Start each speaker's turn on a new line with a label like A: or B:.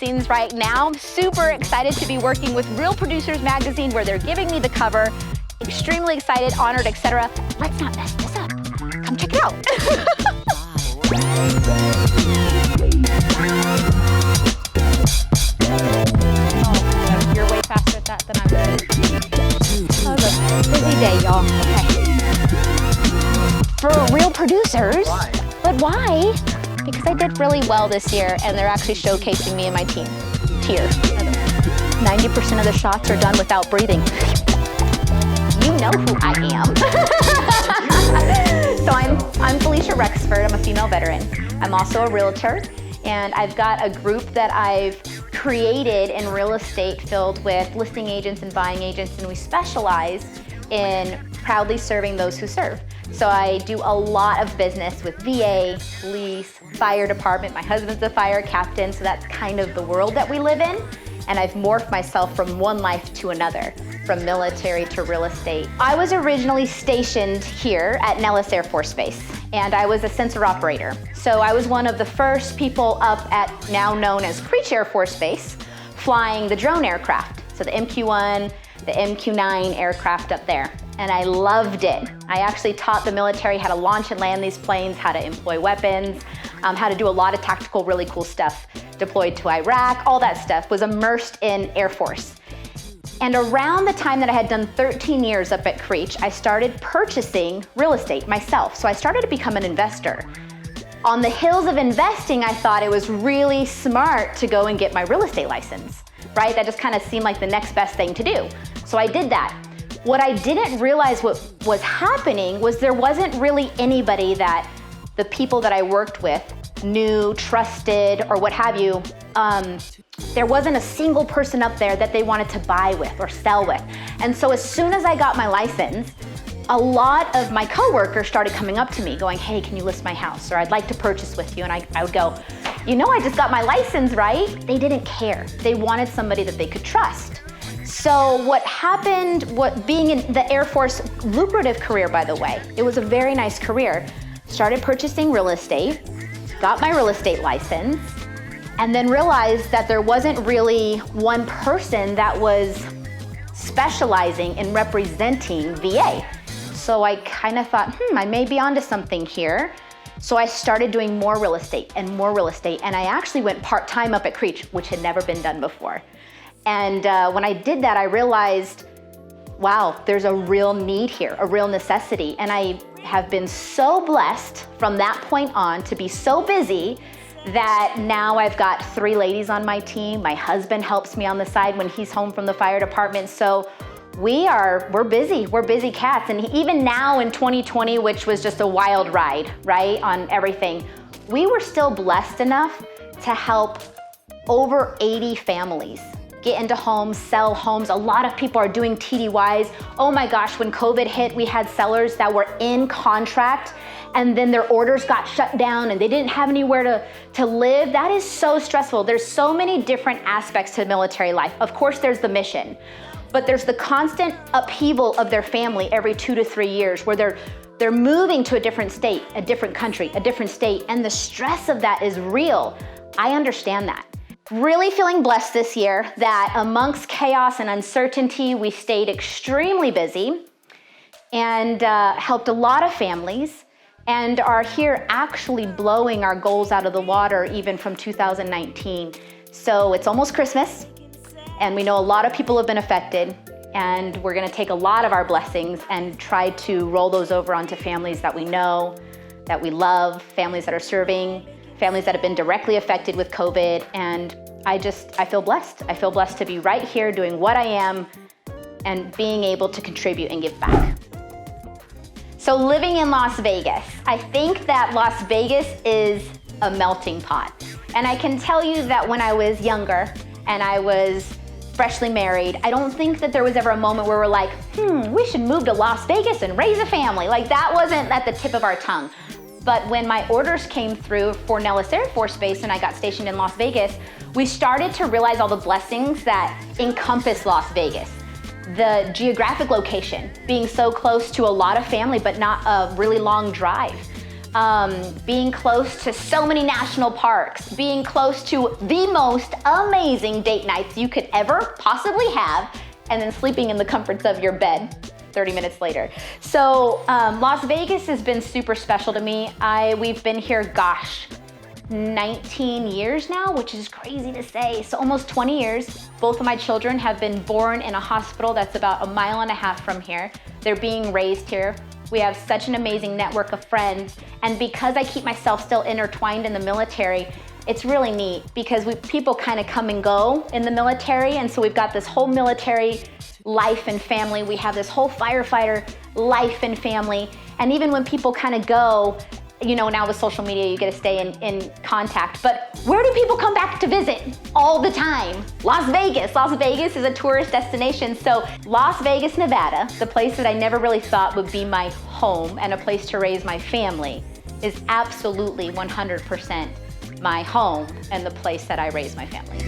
A: blessings right now. I'm super excited to be working with Real Producers Magazine, where they're giving me the cover. Extremely excited, honored, etc. Let's not mess this up. Come check it out. Oh, you're way faster at that than I was. Oh, it was a busy day, y'all. Okay. For Real Producers.
B: Why?
A: But why? Because I did really well this year, and they're actually showcasing me and my team. Tier. 90% of the shots are done without breathing. You know who I am. So I'm Falisha Rexford. I'm a female veteran. I'm also a realtor, and I've got a group that I've created in real estate filled with listing agents and buying agents, and we specialize in proudly serving those who serve. So I do a lot of business with VA, police, fire department. My husband's a fire captain, so that's kind of the world that we live in. And I've morphed myself from one life to another, from military to real estate. I was originally stationed here at Nellis Air Force Base, and I was a sensor operator. So I was one of the first people up at now known as Creech Air Force Base, flying the drone aircraft. So the MQ-1, the MQ-9 aircraft up there. And I loved it. I actually taught the military how to launch and land these planes, how to employ weapons, how to do a lot of tactical, really cool stuff. Deployed to Iraq, all that stuff, was immersed in Air Force. And around the time that I had done 13 years up at Creech, I started purchasing real estate myself. So I started to become an investor. On the hills of investing, I thought it was really smart to go and get my real estate license, right? That just kind of seemed like the next best thing to do. So I did that. What I didn't realize what was happening was there wasn't really anybody that the people that I worked with knew, trusted, or what have you. There wasn't a single person up there that they wanted to buy with or sell with. And so as soon as I got my license, a lot of my coworkers started coming up to me going, hey, can you list my house? Or I'd like to purchase with you. And I would go, you know, I just got my license, right? They didn't care. They wanted somebody that they could trust. So what happened, being in the Air Force, lucrative career, by the way, it was a very nice career. Started purchasing real estate, got my real estate license, and then realized that there wasn't really one person that was specializing in representing VA. So I kind of thought, I may be onto something here. So I started doing more real estate, and I actually went part-time up at Creech, which had never been done before. And when I did that, I realized, wow, there's a real need here, a real necessity. And I have been so blessed from that point on to be so busy that now I've got 3 ladies on my team. My husband helps me on the side when he's home from the fire department. So we're busy cats. And even now in 2020, which was just a wild ride, right, on everything, we were still blessed enough to help over 80 families get into homes, sell homes. A lot of people are doing TDYs. Oh my gosh, when COVID hit, we had sellers that were in contract and then their orders got shut down and they didn't have anywhere to live. That is so stressful. There's so many different aspects to military life. Of course, there's the mission, but there's the constant upheaval of their family every 2 to 3 years where they're moving to a different state, a different country, a different state, and the stress of that is real. I understand that. Really feeling blessed this year that amongst chaos and uncertainty, we stayed extremely busy and helped a lot of families and are here actually blowing our goals out of the water even from 2019. So it's almost Christmas and we know a lot of people have been affected, and we're gonna take a lot of our blessings and try to roll those over onto families that we know, that we love, families that are serving, families that have been directly affected with COVID, and I feel blessed. I feel blessed to be right here doing what I am and being able to contribute and give back. So living in Las Vegas, I think that Las Vegas is a melting pot. And I can tell you that when I was younger and I was freshly married, I don't think that there was ever a moment where we're like, we should move to Las Vegas and raise a family. Like that wasn't at the tip of our tongue. But when my orders came through for Nellis Air Force Base and I got stationed in Las Vegas, we started to realize all the blessings that encompass Las Vegas. The geographic location, being so close to a lot of family, but not a really long drive. being close to so many national parks, being close to the most amazing date nights you could ever possibly have, and then sleeping in the comforts of your bed 30 minutes later. So Las Vegas has been super special to me. We've been here, gosh, 19 years now, which is crazy to say. So almost 20 years. Both of my children have been born in a hospital that's about 1.5 miles from here. They're being raised here. We have such an amazing network of friends. And because I keep myself still intertwined in the military, it's really neat because people kind of come and go in the military. And so we've got this whole military life and family. We have this whole firefighter life and family. And even when people kind of go, you know, now with social media, you get to stay in contact. But where do people come back to visit all the time? Las Vegas. Las Vegas is a tourist destination. So Las Vegas, Nevada, the place that I never really thought would be my home and a place to raise my family, is absolutely 100% my home and the place that I raise my family.